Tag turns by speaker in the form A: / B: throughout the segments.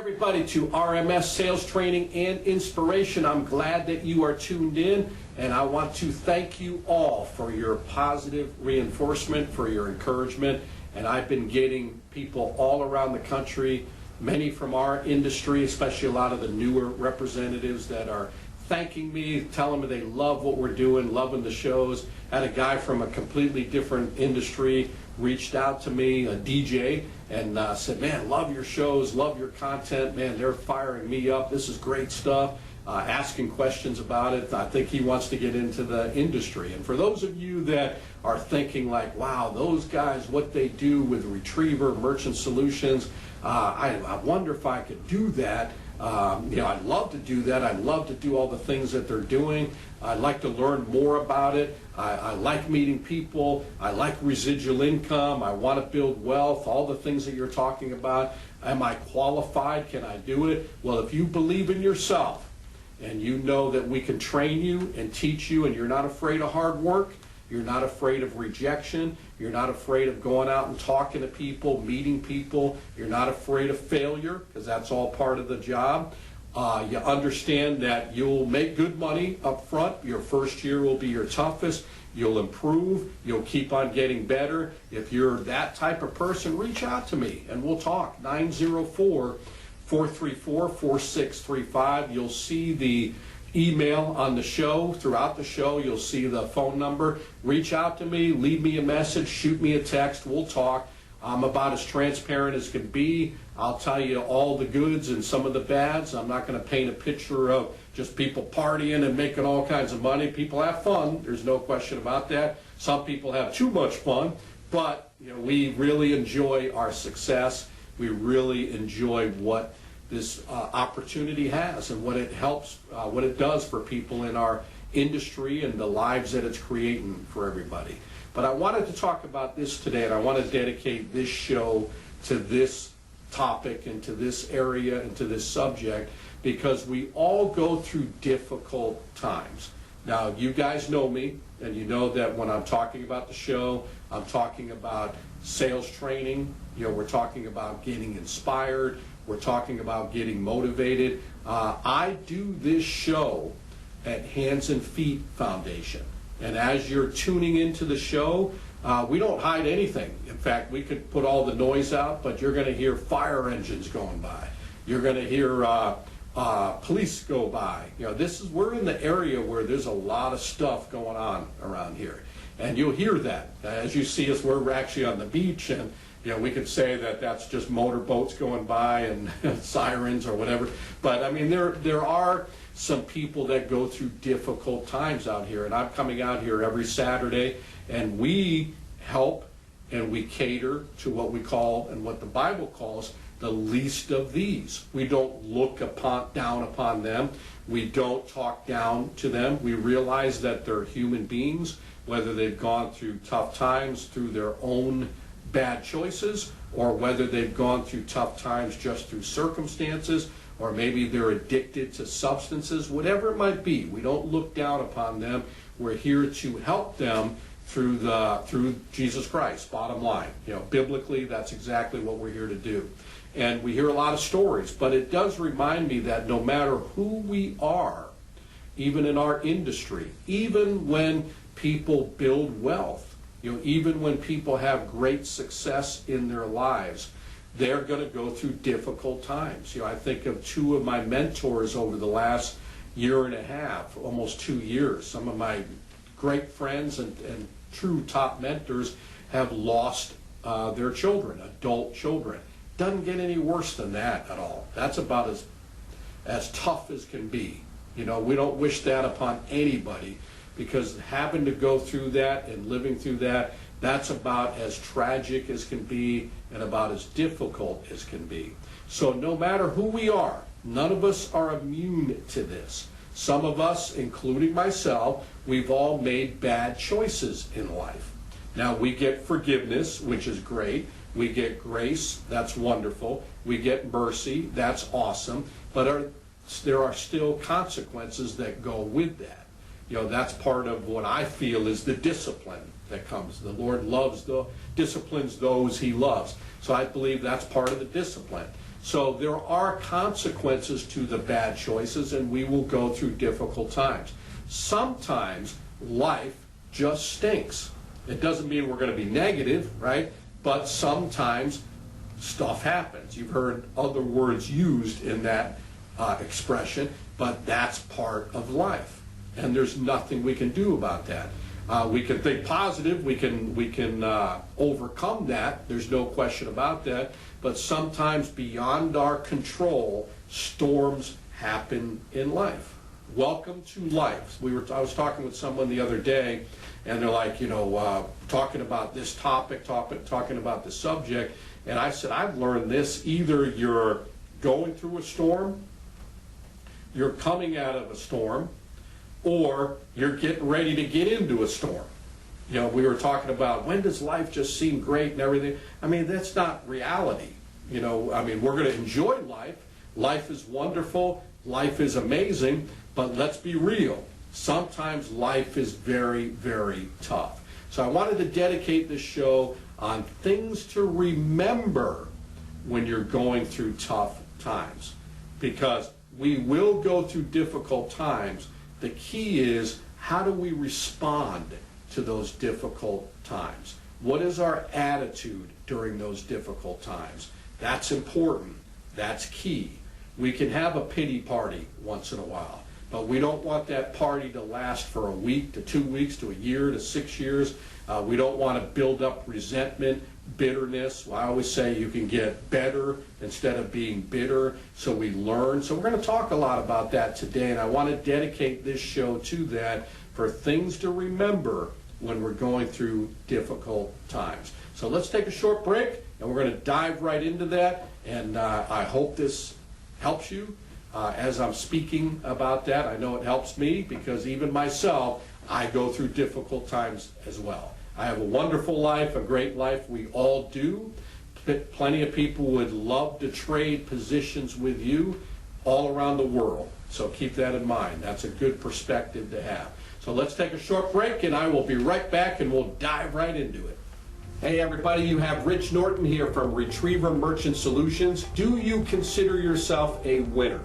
A: everybody to RMS Sales Training and Inspiration. I'm glad that you are tuned in, and I want to thank you all for your positive reinforcement, for your encouragement. And I've been getting people all around the country, many from our industry, especially a lot of the newer representatives that are thanking me, telling me they love what we're doing, loving the shows. Had a guy from a completely different industry reached out to me, a DJ, and said, man, love your shows, love your content, man, they're firing me up, this is great stuff, asking questions about it. I think he wants to get into the industry. And for those of you that are thinking like, wow, those guys, what they do with Retriever, Merchant Solutions, I wonder if I could do that. I'd love to do that. I'd love to do all the things that they're doing. I'd like to learn more about it. I like meeting people. I like residual income. I want to build wealth, all the things that you're talking about. Am I qualified? Can I do it? Well, if you believe in yourself and you know that we can train you and teach you and you're not afraid of hard work, you're not afraid of rejection, you're not afraid of going out and talking to people, meeting people, you're not afraid of failure, because that's all part of the job. You understand that you'll make good money up front. Your first year will be your toughest. You'll improve. You'll keep on getting better. If you're that type of person, reach out to me and we'll talk. 904-434-4635. You'll see the email on the show. Throughout the show, you'll see the phone number. Reach out to me, leave me a message, shoot me a text, we'll talk. I'm about as transparent as can be. I'll tell you all the goods and some of the bads. I'm not going to paint a picture of just people partying and making all kinds of money. People have fun, there's no question about that. Some people have too much fun, but we really enjoy our success. We really enjoy what this opportunity has and what it helps, what it does for people in our industry and the lives that it's creating for everybody. But I wanted to talk about this today, and I want to dedicate this show to this topic and to this area and to this subject, because we all go through difficult times. Now, you guys know me, and you know that when I'm talking about the show, I'm talking about sales training. We're talking about getting inspired. We're talking about getting motivated. I do this show at Hands and Feet Foundation. And as you're tuning into the show, we don't hide anything. In fact, we could put all the noise out, but you're going to hear fire engines going by. You're going to hear police go by. We're in the area where there's a lot of stuff going on around here. And you'll hear that. As you see us, we're actually on the beach, and we could say that that's just motorboats going by and sirens or whatever. But I mean, there are some people that go through difficult times out here. And I'm coming out here every Saturday, and we help and we cater to what we call, and what the Bible calls, the least of these. We don't look down upon them. We don't talk down to them. We realize that they're human beings, whether they've gone through tough times through their own bad choices, or whether they've gone through tough times just through circumstances, or maybe they're addicted to substances, whatever it might be. We don't look down upon them. We're here to help them through Jesus Christ, bottom line. Biblically, that's exactly what we're here to do. And we hear a lot of stories, but it does remind me that no matter who we are, even in our industry, even when people build wealth, even when people have great success in their lives, they're going to go through difficult times. I think of two of my mentors over the last year and a half, almost 2 years. Some of my great friends and true top mentors have lost their children, adult children. Doesn't get any worse than that at all. That's about as tough as can be. We don't wish that upon anybody, because having to go through that and living through that, that's about as tragic as can be and about as difficult as can be. So no matter who we are, none of us are immune to this. Some of us, including myself, we've all made bad choices in life. Now, we get forgiveness, which is great. We get grace, that's wonderful. We get mercy, that's awesome. But there are still consequences that go with that. That's part of what I feel is the discipline that comes. The Lord disciplines those he loves. So I believe that's part of the discipline. So there are consequences to the bad choices, and we will go through difficult times. Sometimes life just stinks. It doesn't mean we're going to be negative, right? But sometimes stuff happens. You've heard other words used in that expression, but that's part of life. And there's nothing we can do about that. We can think positive, we can overcome that, there's no question about that, but sometimes beyond our control, storms happen in life. Welcome to life. I was talking with someone the other day, and they're like, talking about this topic, talking about the subject, and I said, I've learned this: either you're going through a storm, you're coming out of a storm, or you're getting ready to get into a storm. We were talking about, when does life just seem great and everything? I mean, that's not reality. We're going to enjoy life. Life is wonderful. Life is amazing. But let's be real. Sometimes life is very, very tough. So I wanted to dedicate this show on things to remember when you're going through tough times. Because we will go through difficult times. The key is, how do we respond to those difficult times? What is our attitude during those difficult times? That's important. That's key. We can have a pity party once in a while, but we don't want that party to last for a week to 2 weeks to a year to 6 years. We don't want to build up resentment, bitterness. Well, I always say you can get better instead of being bitter, so we learn. So we're going to talk a lot about that today, and I want to dedicate this show to that, for things to remember when we're going through difficult times. So let's take a short break, and we're going to dive right into that, and I hope this helps you as I'm speaking about that. I know it helps me, because even myself, I go through difficult times as well. I have a wonderful life, a great life. We all do. Plenty of people would love to trade positions with you all around the world. So keep that in mind. That's a good perspective to have. So let's take a short break, and I will be right back, and we'll dive right into it. Hey everybody, you have Rich Norton here from Retriever Merchant Solutions. Do you consider yourself a winner?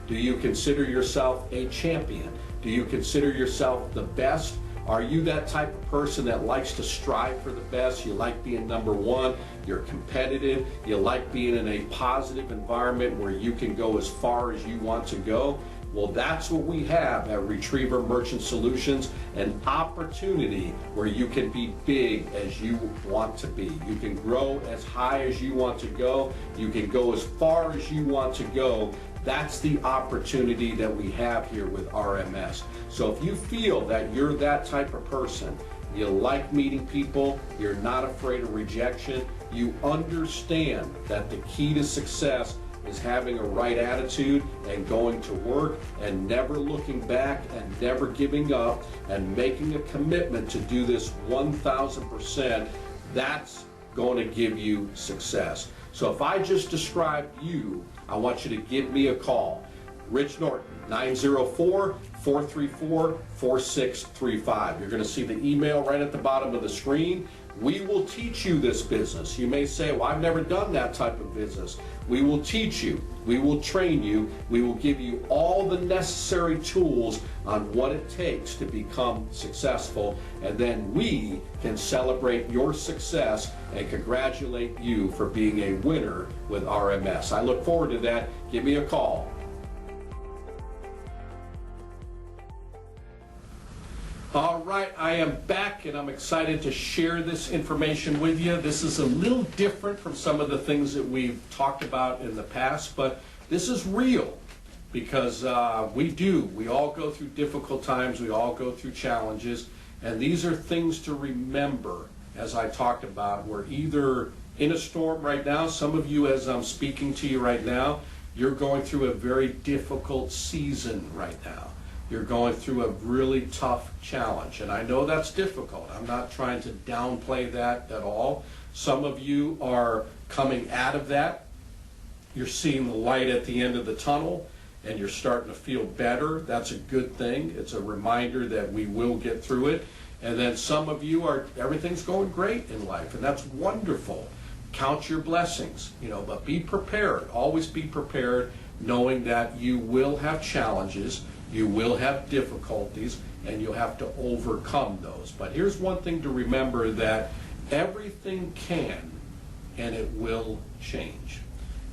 A: Do you consider yourself a champion? Do you consider yourself the best? Are you that type of person that likes to strive for the best? You like being number one, you're competitive, you like being in a positive environment where you can go as far as you want to go? Well, that's what we have at Retriever Merchant Solutions, an opportunity where you can be big as you want to be. You can grow as high as you want to go. You can go as far as you want to go. That's the opportunity that we have here with RMS. So if you feel that you're that type of person, you like meeting people, you're not afraid of rejection, you understand that the key to success is having a right attitude and going to work and never looking back and never giving up and making a commitment to do this 1,000%, that's going to give you success. So if I just described you, I want you to give me a call. Rich Norton, 904-434-4635. You're going to see the email right at the bottom of the screen. We will teach you this business. You may say, well, I've never done that type of business. We will teach you. We will train you. We will give you all the necessary tools on what it takes to become successful. And then we can celebrate your success and congratulate you for being a winner with RMS. I look forward to that. Give me a call. All right, I am back, and I'm excited to share this information with you. This is a little different from some of the things that we've talked about in the past, but this is real, because we all go through difficult times, we all go through challenges, and these are things to remember. As I talked about, we're either in a storm right now. Some of you, as I'm speaking to you right now, you're going through a very difficult season right now. You're going through a really tough challenge, and I know that's difficult. I'm not trying to downplay that at all. Some of you are coming out of that. You're seeing the light at the end of the tunnel, and you're starting to feel better. That's a good thing. It's a reminder that we will get through it. And then some of you everything's going great in life, and that's wonderful. count your blessings, but be prepared. Always be prepared, knowing that you will have challenges, you will have difficulties, and you'll have to overcome those. But here's one thing to remember, that everything can and it will change.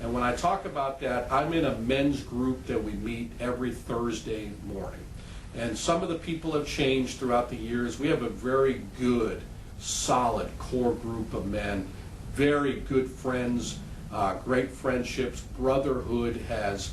A: And when I talk about that, I'm in a men's group that we meet every Thursday morning. And some of the people have changed throughout the years. We have a very good, solid core group of men, very good friends, great friendships. Brotherhood has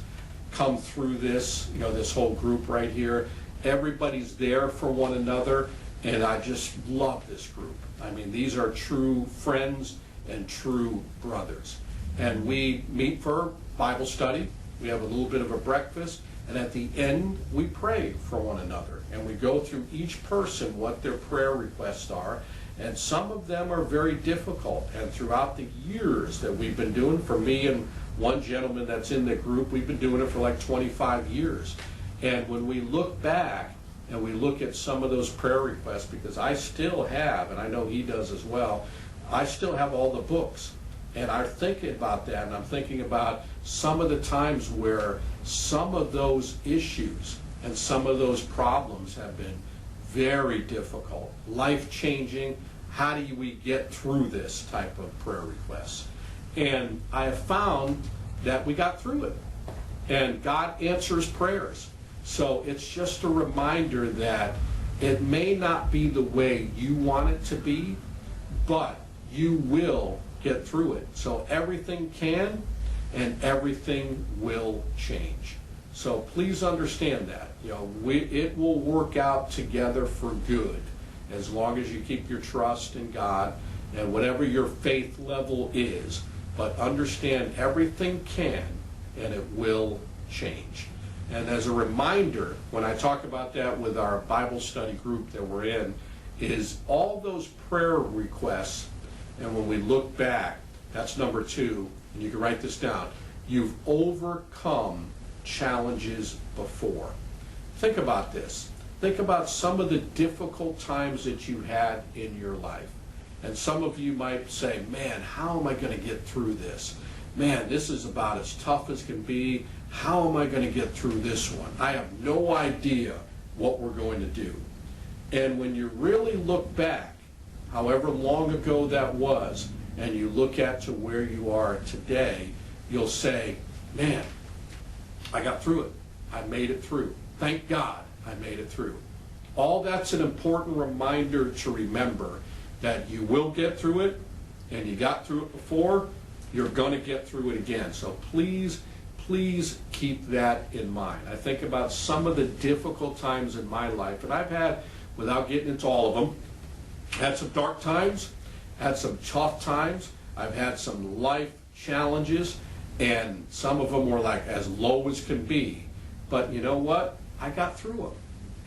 A: come through this, this whole group right here. Everybody's there for one another, and I just love this group. I mean, these are true friends and true brothers. And we meet for Bible study. We have a little bit of a breakfast, and at the end, we pray for one another. And we go through each person what their prayer requests are, and some of them are very difficult. And throughout the years that we've been doing, for me and one gentleman that's in the group, we've been doing it for like 25 years. And when we look back and we look at some of those prayer requests, because I still have, and I know he does as well, I still have all the books. And I'm thinking about that, and I'm thinking about some of the times where some of those issues and some of those problems have been very difficult, life-changing. How do we get through this type of prayer requests? And I have found that we got through it. And God answers prayers. So it's just a reminder that it may not be the way you want it to be, but you will get through it. So everything can and everything will change. So please understand that. It will work out together for good as long as you keep your trust in God and whatever your faith level is. But understand everything can and it will change. And as a reminder, when I talk about that with our Bible study group that we're in, is all those prayer requests, and when we look back, that's number 2, and you can write this down, you've overcome challenges before. Think about this. Think about some of the difficult times that you had in your life. And some of you might say, man, how am I going to get through this? Man, this is about as tough as can be. How am I going to get through this one? I have no idea what we're going to do. And when you really look back, however long ago that was, and you look at to where you are today, you'll say, man, I got through it. I made it through. Thank God I made it through. All that's an important reminder to remember, that you will get through it, and you got through it before, you're going to get through it again. So please, please keep that in mind. I think about some of the difficult times in my life, and I've had, without getting into all of them, had some dark times, had some tough times, I've had some life challenges, and some of them were like as low as can be. But you know what? I got through them,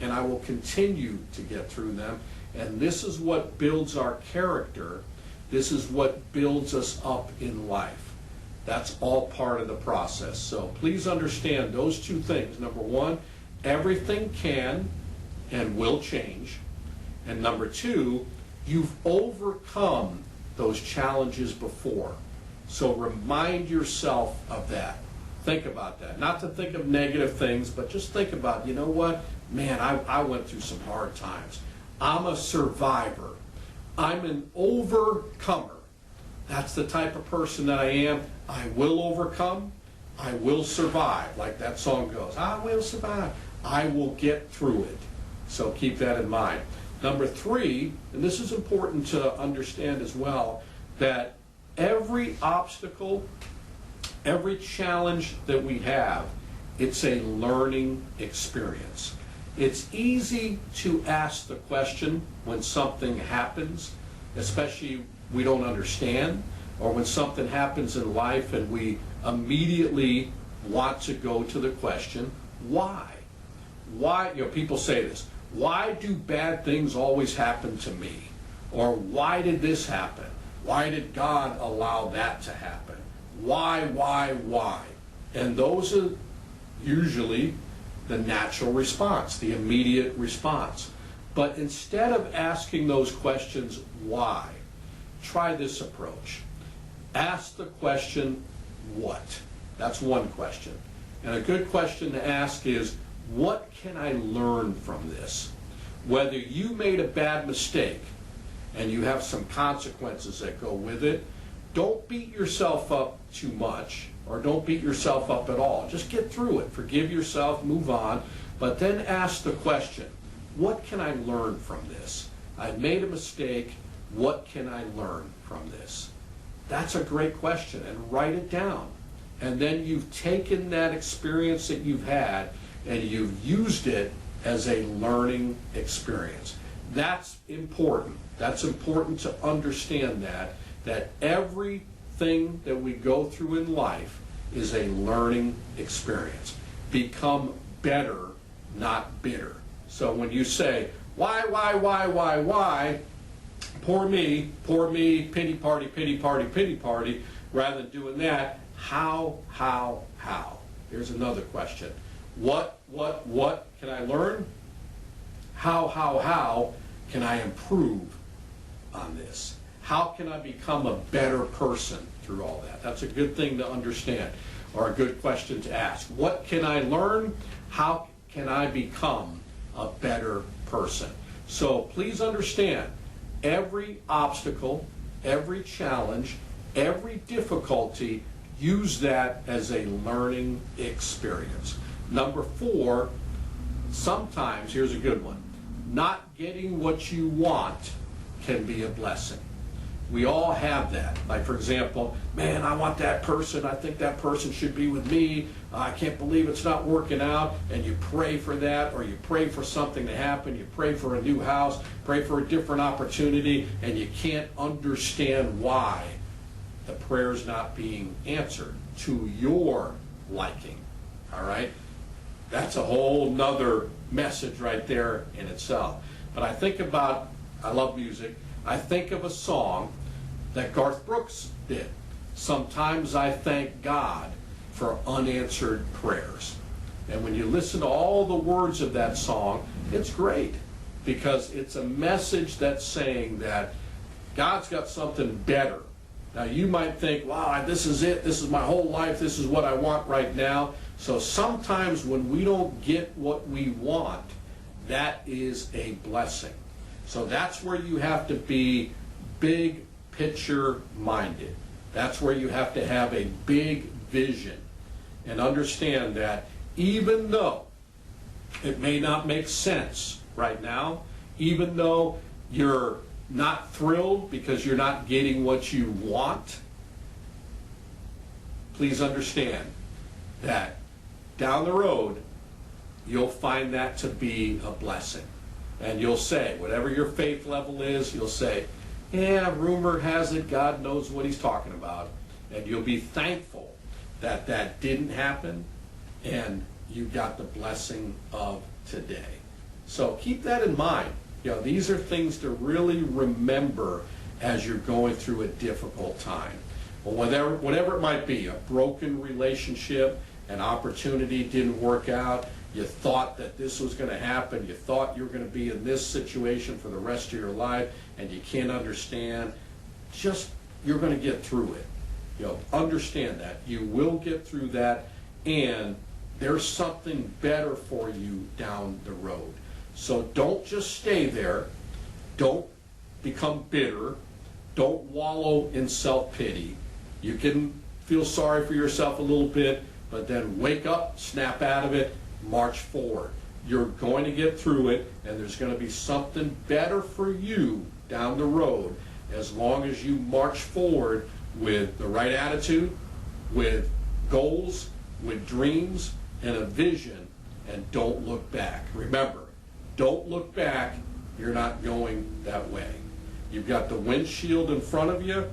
A: and I will continue to get through them. And this is what builds our character. This is what builds us up in life. That's all part of the process. So please understand those 2 things. Number 1, everything can and will change. And number 2, you've overcome those challenges before. So remind yourself of that. Think about that. Not to think of negative things, but just think about, you know what? Man, I went through some hard times. I'm a survivor. I'm an overcomer. That's the type of person that I am. I will overcome. I will survive. Like that song goes, I will survive. I will get through it. So keep that in mind. Number 3, and this is important to understand as well, that every obstacle, every challenge that we have, it's a learning experience. It's easy to ask the question when something happens, especially we don't understand, or when something happens in life and we immediately want to go to the question, why? Why, people say this, why do bad things always happen to me? Or why did this happen? Why did God allow that to happen? Why? And those are usually the natural response, the immediate response. But instead of asking those questions, why, try this approach. Ask the question, what? That's one question. And a good question to ask is, what can I learn from this? Whether you made a bad mistake and you have some consequences that go with it, don't beat yourself up too much, or don't beat yourself up at all. Just get through it. Forgive yourself, move on, but then ask the question, what can I learn from this? I made a mistake. What can I learn from this? That's a great question, and write it down. And then you've taken that experience that you've had and you've used it as a learning experience. That's important. That's important to understand that everything that we go through in life is a learning experience. Become better, not bitter. So when you say, why, poor me, pity party, pity party, rather than doing that, how? Here's another question. What can I learn? How can I improve on this? How can I become a better person through all that? That's a good thing to understand, or a good question to ask. What can I learn? How can I become a better person? So please understand, every obstacle, every challenge, every difficulty, use that as a learning experience. Number 4, sometimes, here's a good one, not getting what you want can be a blessing. We all have that. Like, for example, man, I want that person. I think that person should be with me. I can't believe it's not working out. And you pray for that, or you pray for something to happen. You pray for a new house, pray for a different opportunity, and you can't understand why the prayer's not being answered to your liking. All right? That's a whole nother message right there in itself. But I love music. I think of a song that Garth Brooks did. Sometimes I thank God for unanswered prayers. And when you listen to all the words of that song, it's great, because it's a message that's saying that God's got something better. Now you might think, wow, this is it, this is my whole life, this is what I want right now. So sometimes when we don't get what we want, that is a blessing. So that's where you have to be big picture minded. That's where you have to have a big vision and understand that even though it may not make sense right now, even though you're not thrilled because you're not getting what you want, please understand that down the road you'll find that to be a blessing. And you'll say, whatever your faith level is, you'll say, yeah, rumor has it, God knows what he's talking about. And you'll be thankful that that didn't happen and you got the blessing of today. So keep that in mind. These are things to really remember as you're going through a difficult time. Well, whatever it might be, a broken relationship, an opportunity didn't work out, you thought that this was going to happen, you thought you were going to be in this situation for the rest of your life, and you can't understand, you're going to get through it. Understand that. You will get through that, and there's something better for you down the road. So don't just stay there. Don't become bitter. Don't wallow in self-pity. You can feel sorry for yourself a little bit, but then wake up, snap out of it, march forward. You're going to get through it, and there's going to be something better for you down the road as long as you march forward with the right attitude, with goals, with dreams, and a vision, and don't look back. Remember, don't look back. You're not going that way. You've got the windshield in front of you.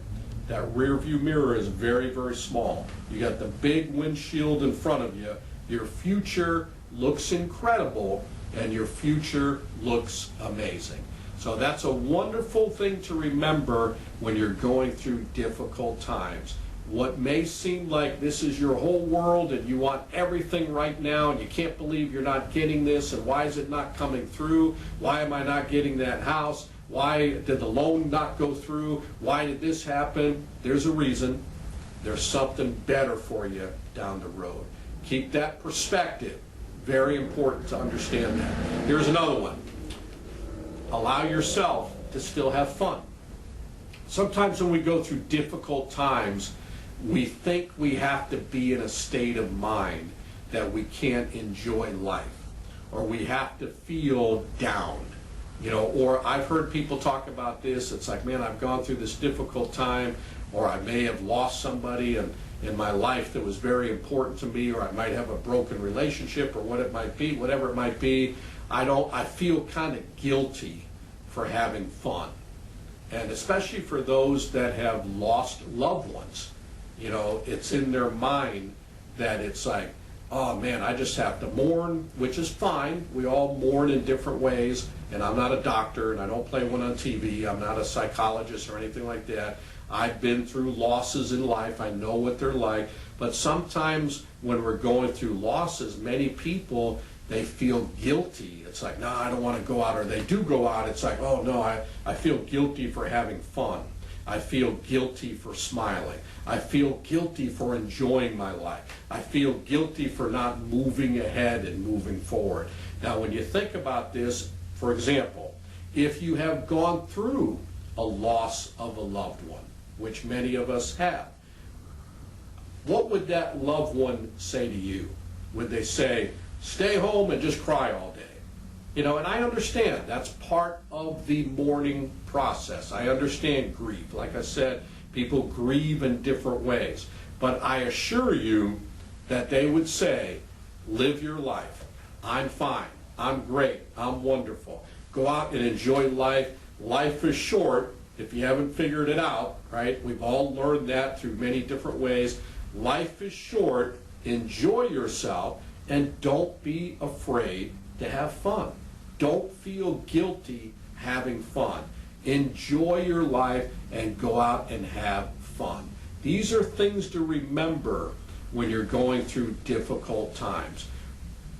A: That rear view mirror is very, very small. You got the big windshield in front of you. Your future looks incredible, and your future looks amazing. So that's a wonderful thing to remember when you're going through difficult times. What may seem like this is your whole world and you want everything right now and you can't believe you're not getting this, and why is it not coming through? Why am I not getting that house? Why did the loan not go through? Why did this happen? There's a reason. There's something better for you down the road. Keep that perspective. Very important to understand that. Here's another one. Allow yourself to still have fun. Sometimes when we go through difficult times, we think we have to be in a state of mind that we can't enjoy life, or we have to feel down. You know, or I've heard people talk about this. It's like, man, I've gone through this difficult time, or I may have lost somebody in my life that was very important to me, or I might have a broken relationship, or what it might be, whatever it might be. I feel kind of guilty for having fun. And especially for those that have lost loved ones, you know, it's in their mind that it's like, oh man, I just have to mourn, which is fine. We all mourn in different ways, and I'm not a doctor, and I don't play one on TV. I'm not a psychologist or anything like that. I've been through losses in life. I know what they're like. But sometimes when we're going through losses, many people, they feel guilty. It's like, no, I don't want to go out, or they do go out. It's like, oh no, I feel guilty for having fun. I feel guilty for smiling. I feel guilty for enjoying my life. I feel guilty for not moving ahead and moving forward. Now, when you think about this, for example, if you have gone through a loss of a loved one, which many of us have, what would that loved one say to you? Would they say, stay home and just cry all day? You know, and I understand that's part of the mourning process. I understand grief. Like I said, people grieve in different ways. But I assure you that they would say, live your life. I'm fine. I'm great. I'm wonderful. Go out and enjoy life. Life is short if you haven't figured it out, right? We've all learned that through many different ways. Life is short. Enjoy yourself, and don't be afraid to have fun. Don't feel guilty having fun. Enjoy your life and go out and have fun. These are things to remember when you're going through difficult times.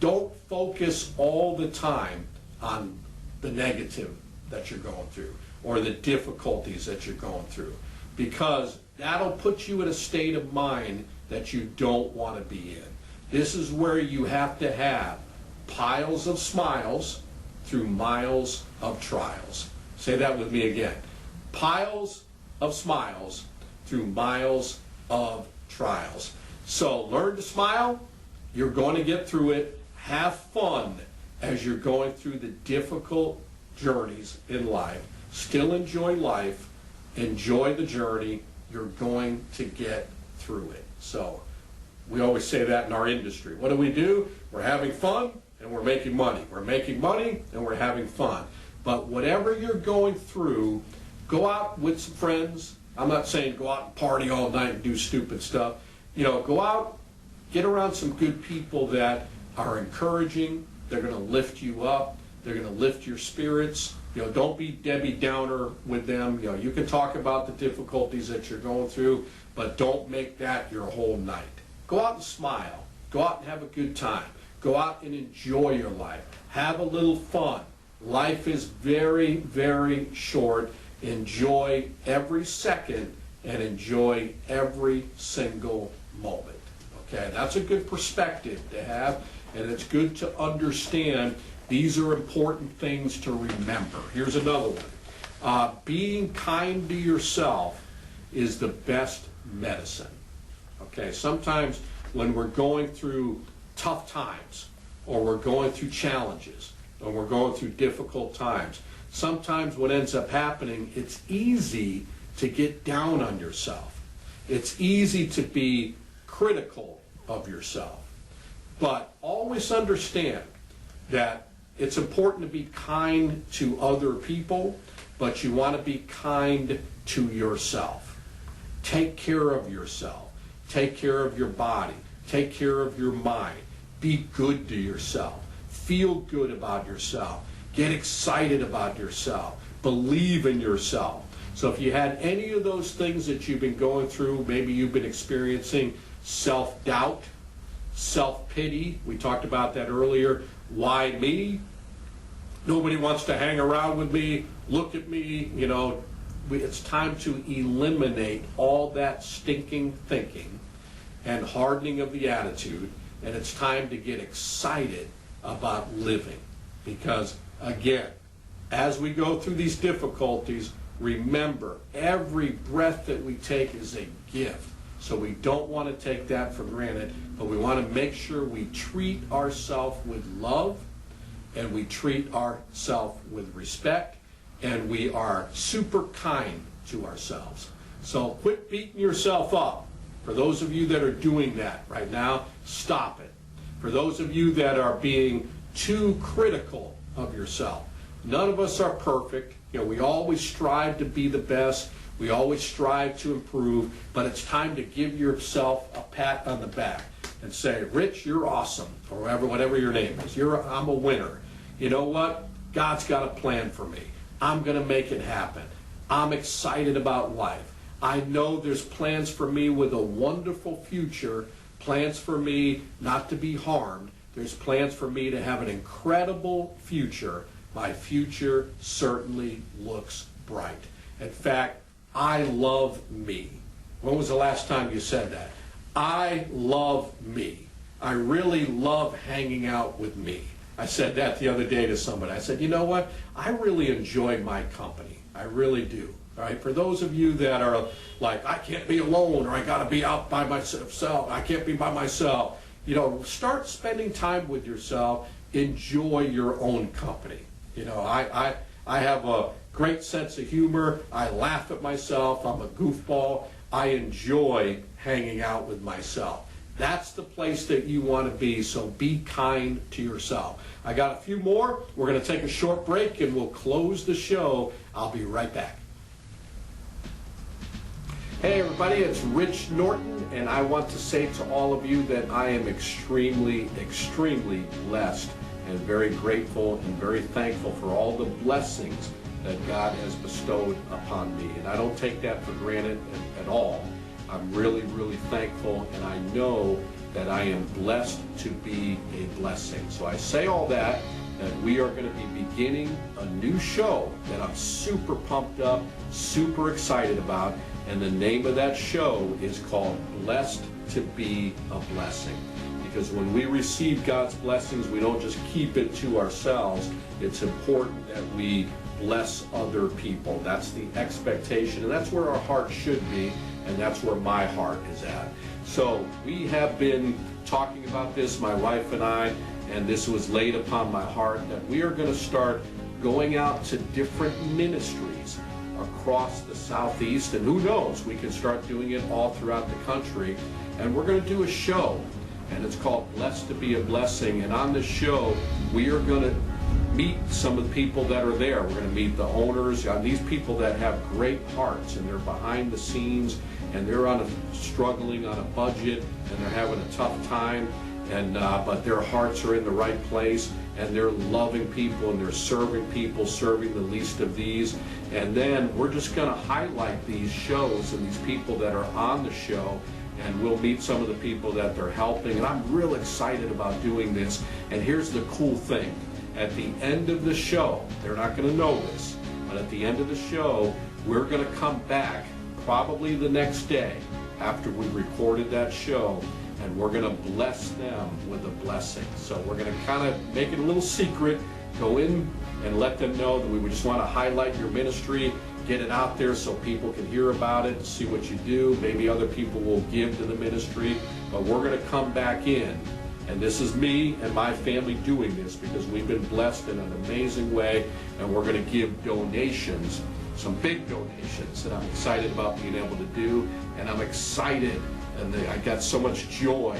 A: Don't focus all the time on the negative that you're going through or the difficulties that you're going through, because that'll put you in a state of mind that you don't want to be in. This is where you have to have piles of smiles through miles of trials. Say that with me again. Piles of smiles through miles of trials. So learn to smile. You're going to get through it. Have fun as you're going through the difficult journeys in life. Still enjoy life. Enjoy the journey. You're going to get through it. So we always say that in our industry. What do? We're having fun and we're making money. We're making money and we're having fun. But whatever you're going through, go out with some friends. I'm not saying go out and party all night and do stupid stuff. You know, go out, get around some good people that are encouraging. They're going to lift you up. They're going to lift your spirits. You know, don't be Debbie Downer with them. You know, you can talk about the difficulties that you're going through, but don't make that your whole night. Go out and smile. Go out and have a good time. Go out and enjoy your life. Have a little fun. Life is very, very short. Enjoy every second and enjoy every single moment. Okay, that's a good perspective to have, and it's good to understand these are important things to remember. Here's another one. Being kind to yourself is the best medicine. Okay, sometimes when we're going through tough times, or we're going through challenges, or we're going through difficult times, sometimes what ends up happening, it's easy to get down on yourself. It's easy to be critical of yourself. But always understand that it's important to be kind to other people, but you want to be kind to yourself. Take care of yourself. Take care of your body. Take care of your mind. Be good to yourself. Feel good about yourself. Get excited about yourself. Believe in yourself. So if you had any of those things that you've been going through, maybe you've been experiencing self-doubt, self-pity. We talked about that earlier. Why me? Nobody wants to hang around with me, look at me, you know. It's time to eliminate all that stinking thinking and hardening of the attitude, and it's time to get excited about living. Because, again, as we go through these difficulties, remember, every breath that we take is a gift. So we don't want to take that for granted, but we want to make sure we treat ourselves with love, and we treat ourselves with respect, and we are super kind to ourselves. So quit beating yourself up. For those of you that are doing that right now, stop it. For those of you that are being too critical of yourself, none of us are perfect. You know, we always strive to be the best. We always strive to improve, but it's time to give yourself a pat on the back and say, Rich, you're awesome, or whatever your name is. I'm a winner. You know what? God's got a plan for me. I'm going to make it happen. I'm excited about life. I know there's plans for me with a wonderful future, plans for me not to be harmed. There's plans for me to have an incredible future. My future certainly looks bright. In fact, I love me. When was the last time you said that? I love me. I really love hanging out with me. I said that the other day to somebody. I said, you know what? I really enjoy my company. I really do. All right. For those of you that are like, I can't be alone, or I got to be out by myself. I can't be by myself. You know, start spending time with yourself. Enjoy your own company. You know, I have a great sense of humor. I laugh at myself. I'm a goofball. I enjoy hanging out with myself. That's the place that you want to be, so be kind to yourself. I got a few more. We're going to take a short break, and we'll close the show. I'll be right back. Hey, everybody, it's Rich Norton, and I want to say to all of you that I am extremely, extremely blessed and very grateful and very thankful for all the blessings that God has bestowed upon me. And I don't take that for granted at all. I'm really, really thankful, and I know that I am blessed to be a blessing. So I say all that we are going to be beginning a new show that I'm super pumped up, super excited about, and the name of that show is called Blessed to Be a Blessing. Because when we receive God's blessings, we don't just keep it to ourselves. It's important that we bless other people. That's the expectation, and that's where our heart should be, and that's where my heart is at. So we have been talking about this, my wife and I, and this was laid upon my heart that we are going to start going out to different ministries across the Southeast, and who knows, we can start doing it all throughout the country. And we're going to do a show, and it's called Blessed to Be a Blessing. And on this show, we are going to meet some of the people that are there. We're going to meet the owners, these people that have great hearts, and they're behind the scenes, and they're struggling on a budget, and they're having a tough time, and but their hearts are in the right place, and they're loving people, and they're serving people, serving the least of these. And then we're just going to highlight these shows and these people that are on the show, and we'll meet some of the people that they're helping. And I'm real excited about doing this. And here's the cool thing. At the end of the show, they're not going to know this, but at the end of the show, we're going to come back probably the next day after we recorded that show, and we're going to bless them with a blessing. So we're going to kind of make it a little secret, go in and let them know that we just want to highlight your ministry, get it out there so people can hear about it, see what you do. Maybe other people will give to the ministry, but we're going to come back in. And this is me and my family doing this because we've been blessed in an amazing way, and we're going to give donations, some big donations that I'm excited about being able to do. And I'm excited, and I got so much joy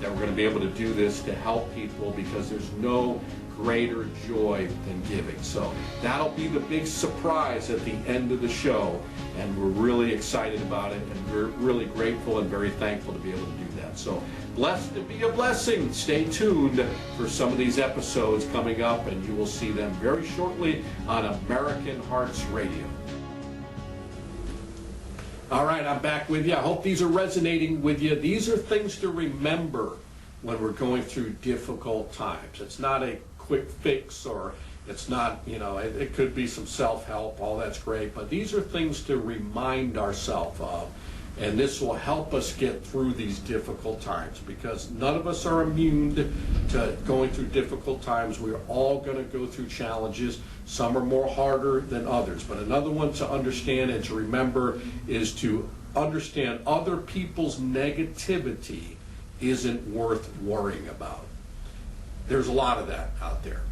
A: that we're going to be able to do this to help people, because there's no greater joy than giving. So that'll be the big surprise at the end of the show, and we're really excited about it, and we're really grateful and very thankful to be able to do that. So blessed to be a blessing. Stay tuned for some of these episodes coming up, and you will see them very shortly on American Hearts Radio. All right, I'm back with you. I hope these are resonating with you. These are things to remember when we're going through difficult times. It's not a quick fix, or It's not, it could be some self-help, all that's great, but these are things to remind ourselves of. And this will help us get through these difficult times, because none of us are immune to going through difficult times. We're all going to go through challenges. Some are more harder than others. But another one to understand and to remember is to understand other people's negativity isn't worth worrying about. There's a lot of that out there.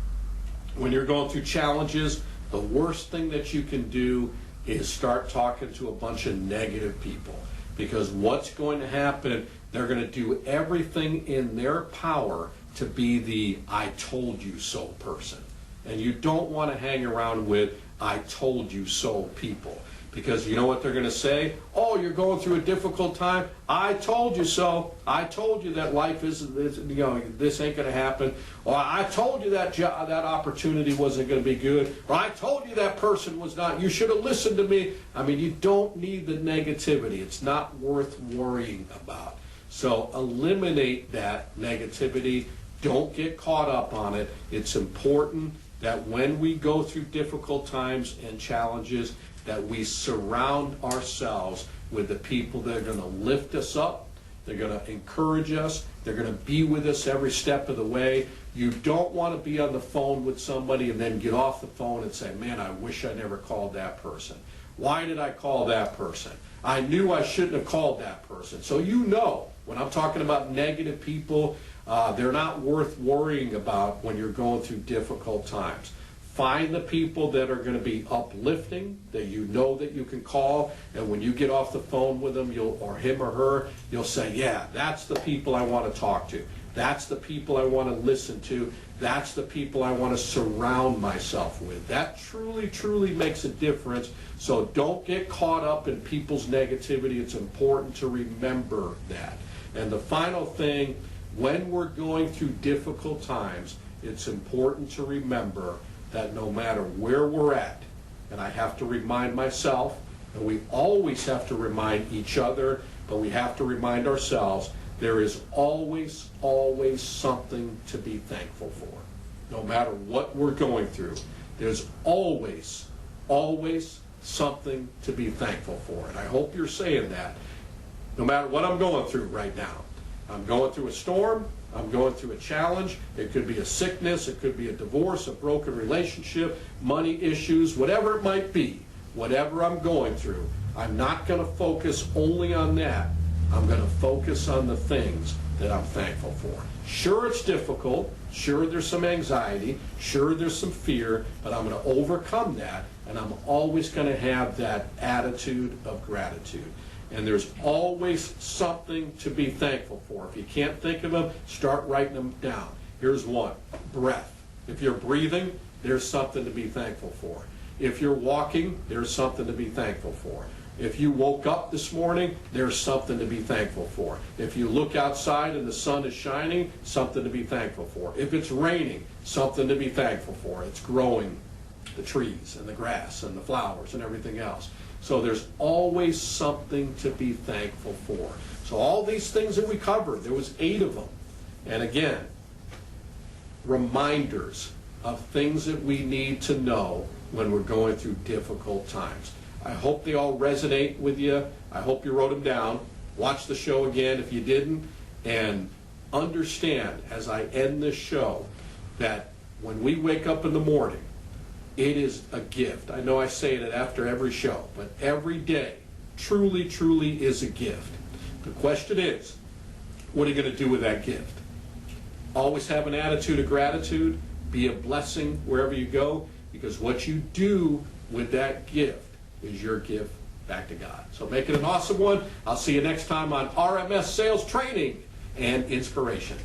A: When you're going through challenges, the worst thing that you can do is start talking to a bunch of negative people. Because what's going to happen, they're going to do everything in their power to be the I told you so person. And you don't want to hang around with I told you so people. Because you know what they're going to say? Oh, you're going through a difficult time. I told you so. I told you that life isn't, this ain't going to happen. Or I told you that that opportunity wasn't going to be good. Or I told you that person was not. You should have listened to me. I mean, you don't need the negativity. It's not worth worrying about. So eliminate that negativity. Don't get caught up on it. It's important that when we go through difficult times and challenges, that we surround ourselves with the people that are going to lift us up, they're going to encourage us, they're going to be with us every step of the way. You don't want to be on the phone with somebody and then get off the phone and say, man, I wish I never called that person. Why did I call that person? I knew I shouldn't have called that person. So when I'm talking about negative people, they're not worth worrying about when you're going through difficult times. Find the people that are going to be uplifting, that you know that you can call, and when you get off the phone with them, or him or her, you'll say, yeah, that's the people I want to talk to. That's the people I want to listen to. That's the people I want to surround myself with. That truly, truly makes a difference. So don't get caught up in people's negativity. It's important to remember that. And the final thing, when we're going through difficult times, it's important to remember that no matter where we're at, and I have to remind myself, and we always have to remind each other, but we have to remind ourselves, there is always, always something to be thankful for. No matter what we're going through, there's always, always something to be thankful for. And I hope you're saying that, no matter what I'm going through right now. I'm going through a storm, I'm going through a challenge. It could be a sickness, it could be a divorce, a broken relationship, money issues, whatever it might be. Whatever I'm going through, I'm not going to focus only on that. I'm going to focus on the things that I'm thankful for. Sure, it's difficult. Sure, there's some anxiety. Sure, there's some fear. But I'm going to overcome that, and I'm always going to have that attitude of gratitude. And there's always something to be thankful for. If you can't think of them, start writing them down. Here's one: breath. If you're breathing, there's something to be thankful for. If you're walking, there's something to be thankful for. If you woke up this morning, there's something to be thankful for. If you look outside and the sun is shining, something to be thankful for. If it's raining, something to be thankful for. It's growing, the trees and the grass and the flowers and everything else. So there's always something to be thankful for. So all these things that we covered, there was 8 of them. And again, reminders of things that we need to know when we're going through difficult times. I hope they all resonate with you. I hope you wrote them down. Watch the show again if you didn't. And understand, as I end this show, that when we wake up in the morning, it is a gift. I know I say it after every show, but every day truly, truly is a gift. The question is, what are you going to do with that gift? Always have an attitude of gratitude. Be a blessing wherever you go, because what you do with that gift is your gift back to God. So make it an awesome one. I'll see you next time on RMS Sales Training and Inspiration.